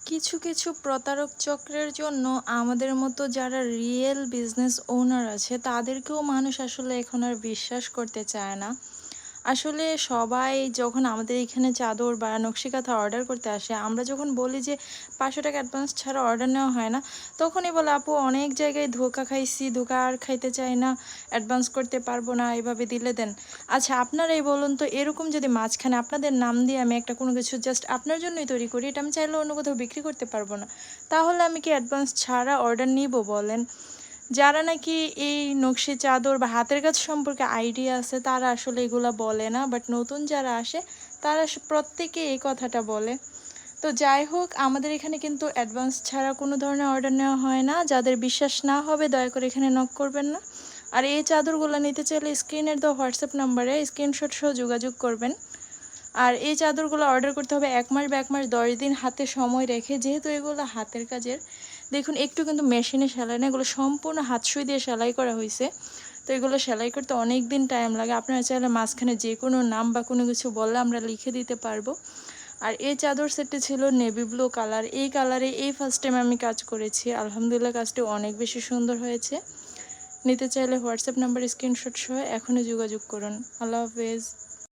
কিছু কিছু প্রতারক চক্রের জন্য আমাদের মতো যারা রিয়েল বিজনেস ওনার আছে তাদেরকেও মানুষ আসলে এখন আর বিশ্বাস করতে চায় না। আসলে সবাই যখন আমাদের এখানে চাদর বা নকশি কাঁথা অর্ডার করতে আসে, আমরা যখন বলি যে ৳৫০০ অ্যাডভান্স ছাড়া অর্ডার নেওয়া হয় না, তখনই বলে, "আপু অনেক জায়গায় ধোঁকা খাইছি, ধোঁকা আর খাইতে চাই না, অ্যাডভান্স করতে পারবো না, এভাবে দিলে দেন।" আচ্ছা আপনারাই বলুন তো, এরকম যদি মাঝখানে আপনাদের নাম দিয়ে আমি একটা কোনো কিছু জাস্ট আপনার জন্যই তৈরি করি, এটা আমি চাইলে অন্য কোথাও বিক্রি করতে পারবো না। তাহলে আমি কি অ্যাডভান্স ছাড়া অর্ডার নিবো বলেন? যারা নাকি এই নকশি চাদর বা হাতের কাজ সম্পর্কে আইডিয়া আছে তারা আসলে এগুলা বলে না, বাট নতুন যারা আসে তারা প্রত্যেকে এই কথাটা বলে। তো যাই হোক, আমাদের এখানে কিন্তু অ্যাডভান্স ছাড়া কোনো ধরনের অর্ডার নেওয়া হয় না। যাদের বিশ্বাস না হবে দয়া করে এখানে নক করবেন না। আর এই চাদরগুলো নিতে চাইলে স্ক্রিনের দেওয়া হোয়াটসঅ্যাপ নাম্বারে স্ক্রিনশট সহ যোগাযোগ করবেন। আর এই চাদরগুলো অর্ডার করতে হবে ১ মাস বা ১ মাস ১০ দিন হাতে সময় রেখে, যেহেতু এগুলো হাতের কাজের। দেখুন একটু কিন্তু মেশিনে সেলাই না, এগুলো সম্পূর্ণ হাত সুই দিয়ে সেলাই করা হয়েছে। তো এগুলো সেলাই করতে অনেক দিন টাইম লাগে। আপনারা চাইলে মাঝখানে যে কোনো নাম বা কোনো কিছু বললে আমরা লিখে দিতে পারবো। আর এই চাদর সেটটি ছিল নেভি ব্লু কালার। এই কালারে এই ফার্স্ট টাইম আমি কাজ করেছি, আলহামদুলিল্লাহ কাজটি অনেক বেশি সুন্দর হয়েছে। নিতে চাইলে হোয়াটসঅ্যাপ নাম্বার স্ক্রিনশট সহ এখনই যোগাযোগ করুন। আল্লাহ হাফেজ।